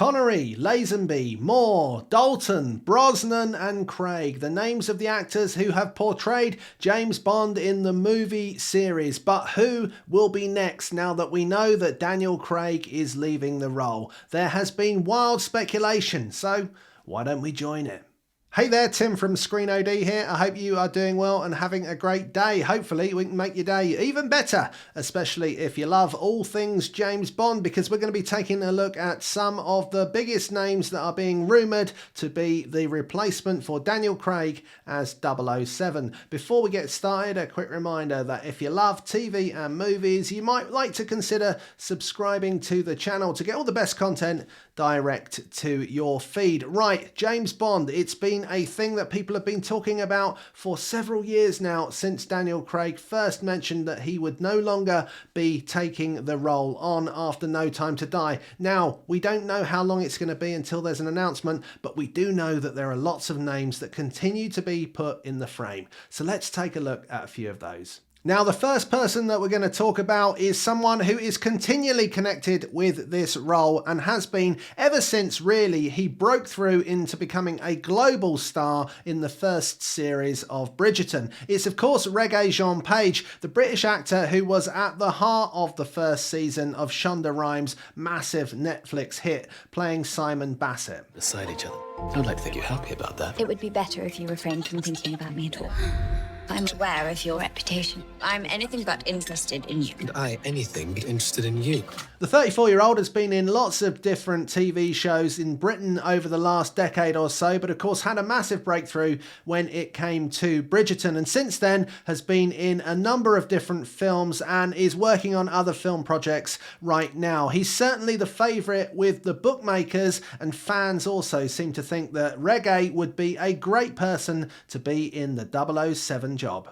Connery, Lazenby, Moore, Dalton, Brosnan and Craig, the names of the actors who have portrayed James Bond in the movie series. But who will be next now that we know that Daniel Craig is leaving the role? There has been wild speculation, so why don't we join it? Hey there, Tim from Screen OD here. I hope you are doing well and having a great day. Hopefully we can make your day even better, especially if you love all things James Bond, because we're going to be taking a look at some of the biggest names that are being rumoured to be the replacement for Daniel Craig as 007. Before we get started, a quick reminder that if you love TV and movies, you might like to consider subscribing to the channel to get all the best content direct to your feed. Right, James Bond, it's been a thing that people have been talking about for several years now, since Daniel Craig first mentioned that he would no longer be taking the role on after No Time to Die. Now, we don't know how long it's going to be until there's an announcement, but we do know that there are lots of names that continue to be put in the frame. So let's take a look at a few of those. Now, the first person that we're going to talk about is someone who is continually connected with this role and has been ever since, really, he broke through into becoming a global star in the first series of Bridgerton. It's, of course, Reggae Jean Page, the British actor who was at the heart of the first season of Shonda Rhimes' massive Netflix hit, playing Simon Bassett. Beside each other. I'd like to think you're happy about that. It would be better if you refrained from thinking about me at all. I'm aware of your reputation. I'm anything but interested in you. And I, anything, be interested in you. The 34-year-old has been in lots of different TV shows in Britain over the last decade or so, but of course had a massive breakthrough when it came to Bridgerton, and since then has been in a number of different films and is working on other film projects right now. He's certainly the favourite with the bookmakers, and fans also seem to think that Reggae would be a great person to be in the 007 job.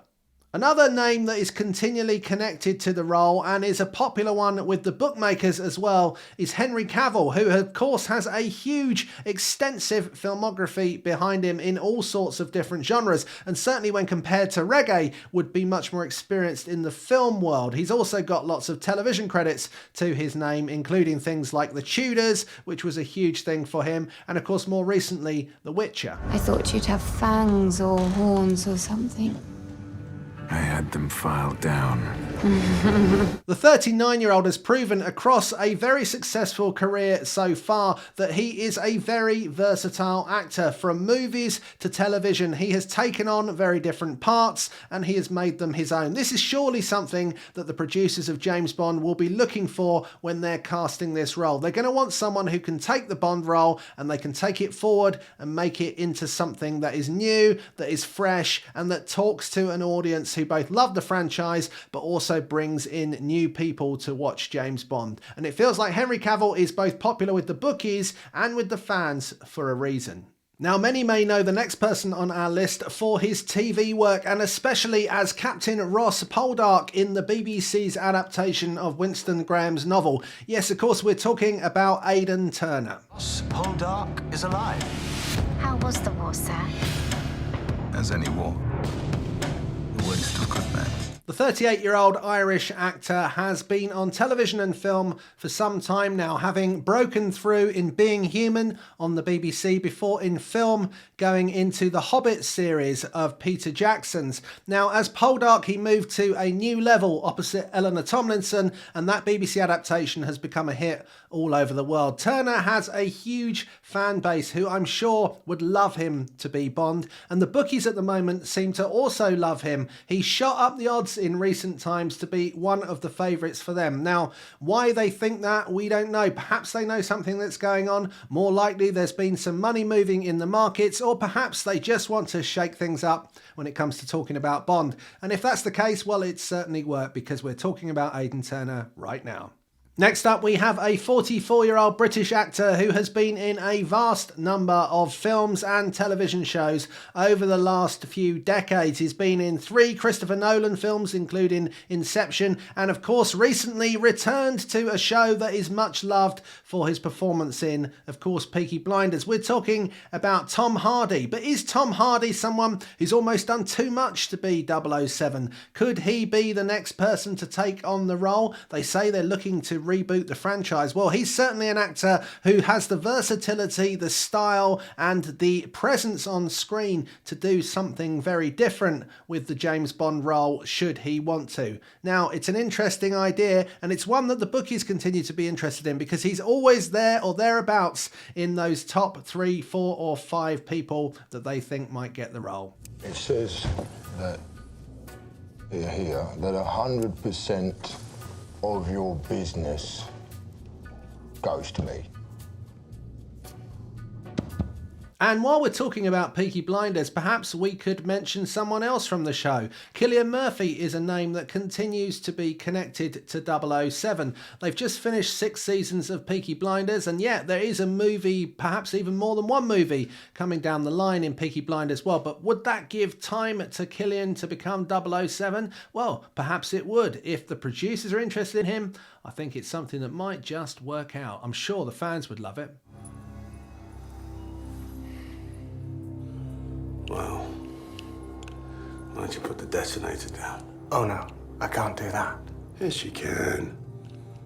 Another name that is continually connected to the role and is a popular one with the bookmakers as well is Henry Cavill, who of course has a huge, extensive filmography behind him in all sorts of different genres, and certainly when compared to Reggae would be much more experienced in the film world. He's also got lots of television credits to his name, including things like The Tudors, which was a huge thing for him, and of course more recently The Witcher. I thought you'd have fangs or horns or something. I had them filed down. The 39-year-old has proven across a very successful career so far that he is a very versatile actor. From movies to television, he has taken on very different parts and he has made them his own. This is surely something that the producers of James Bond will be looking for when they're casting this role. They're going to want someone who can take the Bond role and they can take it forward and make it into something that is new, that is fresh, and that talks to an audience who both love the franchise but also brings in new people to watch James Bond. And it feels like Henry Cavill is both popular with the bookies and with the fans for a reason. Now, many may know the next person on our list for his TV work, and especially as Captain Ross Poldark in the BBC's adaptation of Winston Graham's novel. Yes, of course, we're talking about Aidan Turner. Ross Poldark is alive. How was the war, sir? As any war. The waste of good men. The 38-year-old Irish actor has been on television and film for some time now, having broken through in Being Human on the BBC before in film going into the Hobbit series of Peter Jackson's. Now, as Poldark, he moved to a new level opposite Eleanor Tomlinson, and that BBC adaptation has become a hit all over the world. Turner has a huge fan base who I'm sure would love him to be Bond, and the bookies at the moment seem to also love him. He shot up the odds in recent times to be one of the favourites for them. Now, why they think that, we don't know. Perhaps they know something that's going on. More likely there's been some money moving in the markets, or perhaps they just want to shake things up when it comes to talking about Bond. And if that's the case, well, it's certainly worked, because we're talking about Aidan Turner right now. Next up, we have a 44-year-old British actor who has been in a vast number of films and television shows over the last few decades. He's been in 3 Christopher Nolan films, including Inception, and of course recently returned to a show that is much loved for his performance in, of course, Peaky Blinders. We're talking about Tom Hardy. But is Tom Hardy someone who's almost done too much to be 007? Could he be the next person to take on the role? They say they're looking to reboot the franchise? Well, he's certainly an actor who has the versatility, the style, and the presence on screen to do something very different with the James Bond role, should he want to. Now, it's an interesting idea, and it's one that the bookies continue to be interested in, because he's always there or thereabouts in those top 3, 4, or 5 people that they think might get the role. It says that here that 100% of your business goes to me. And while we're talking about Peaky Blinders, perhaps we could mention someone else from the show. Cillian Murphy is a name that continues to be connected to 007. They've just finished 6 seasons of Peaky Blinders, and yet there is a movie, perhaps even more than one movie, coming down the line in Peaky Blinders as well. But would that give time to Cillian to become 007? Well, perhaps it would. If the producers are interested in him, I think it's something that might just work out. I'm sure the fans would love it. Well, why don't you put the detonator down? Oh no, I can't do that. Yes, you can.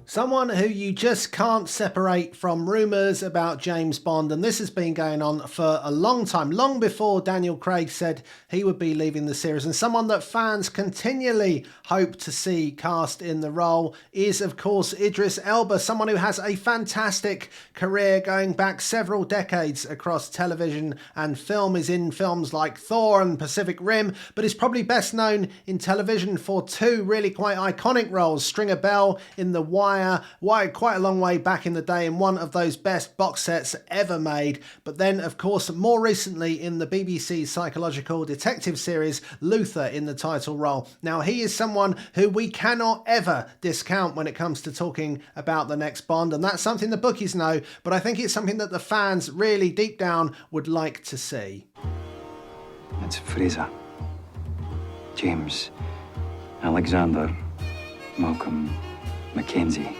Someone who you just can't separate from rumours about James Bond, and this has been going on for a long time, long before Daniel Craig said he would be leaving the series, and someone that fans continually hope to see cast in the role is, of course, Idris Elba, someone who has a fantastic career going back several decades across television and film. Is in films like Thor and Pacific Rim, but is probably best known in television for 2 really quite iconic roles: Stringer Bell in The Wire, quite a long way back in the day, in one of those best box sets ever made, but then of course more recently in the BBC psychological detective series Luther in the title role. Now, he is someone who we cannot ever discount when it comes to talking about the next Bond, and that's something the bookies know, but I think it's something that the fans really deep down would like to see. It's Fraser, James, Alexander, Malcolm, Mackenzie,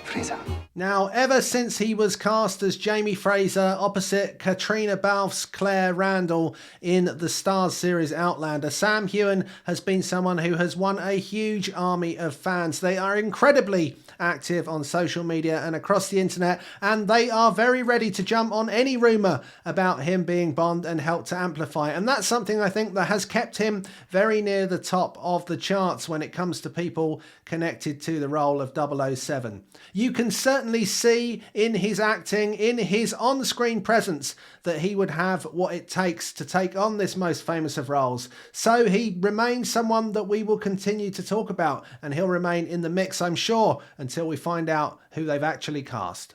Fraser. Now, ever since he was cast as Jamie Fraser opposite Katrina Balfe's Claire Randall in the Starz series Outlander, Sam Heughan has been someone who has won a huge army of fans. They are incredibly active on social media and across the internet, and they are very ready to jump on any rumour about him being Bond and help to amplify. And that's something I think that has kept him very near the top of the charts when it comes to people connected to the role of 007. You can certainly see in his acting, in his on-screen presence, that he would have what it takes to take on this most famous of roles. So he remains someone that we will continue to talk about, and he'll remain in the mix, I'm sure, until we find out who they've actually cast.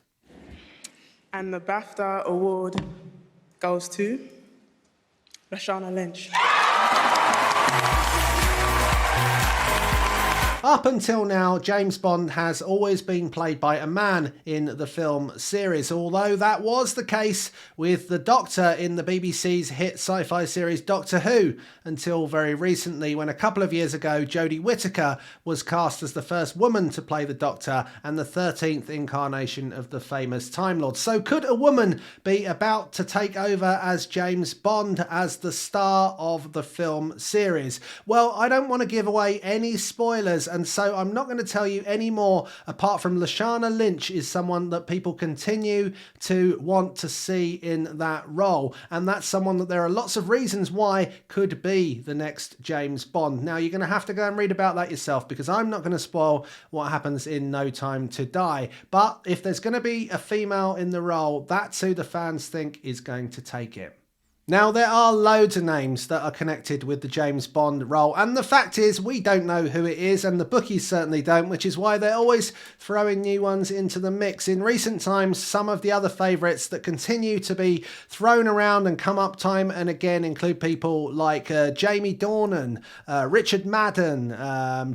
And the BAFTA award goes to Lashana Lynch. Up until now, James Bond has always been played by a man in the film series, although that was the case with the Doctor in the BBC's hit sci-fi series Doctor Who, until very recently, when a couple of years ago Jodie Whittaker was cast as the first woman to play the Doctor and the 13th incarnation of the famous Time Lord. So could a woman be about to take over as James Bond, as the star of the film series? Well, I don't want to give away any spoilers, and so I'm not going to tell you any more, apart from Lashana Lynch is someone that people continue to want to see in that role, and that's someone that there are lots of reasons why could be the next James Bond. Now, you're going to have to go and read about that yourself, because I'm not going to spoil what happens in No Time to Die, but if there's going to be a female in the role, that's who the fans think is going to take it. Now, there are loads of names that are connected with the James Bond role, and the fact is we don't know who it is, and the bookies certainly don't, which is why they're always throwing new ones into the mix. In recent times, some of the other favourites that continue to be thrown around and come up time and again include people like Jamie Dornan, Richard Madden,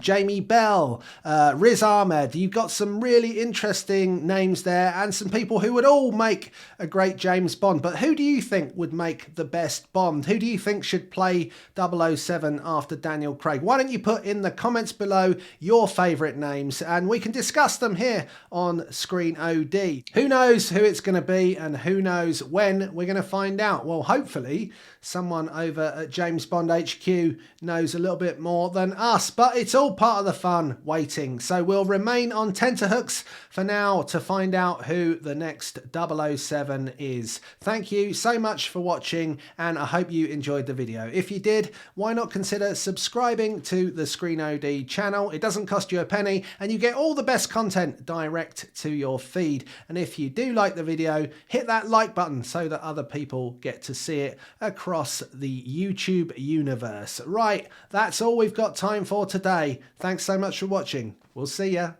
Jamie Bell, Riz Ahmed. You've got some really interesting names there, and some people who would all make a great James Bond. But who do you think would make the the best Bond? Who do you think should play 007 after Daniel Craig? Why don't you put in the comments below your favourite names and we can discuss them here on Screen OD. Who knows who it's going to be and who knows when we're going to find out? Well, hopefully someone over at James Bond HQ knows a little bit more than us, but it's all part of the fun waiting. So we'll remain on tenterhooks for now to find out who the next 007 is. Thank you so much for watching and I hope you enjoyed the video. If you did, why not consider subscribing to the Screen OD channel? It doesn't cost you a penny and you get all the best content direct to your feed. And if you do like the video, hit that like button so that other people get to see it across the YouTube universe. Right, that's all we've got time for today. Thanks so much for watching. We'll see ya.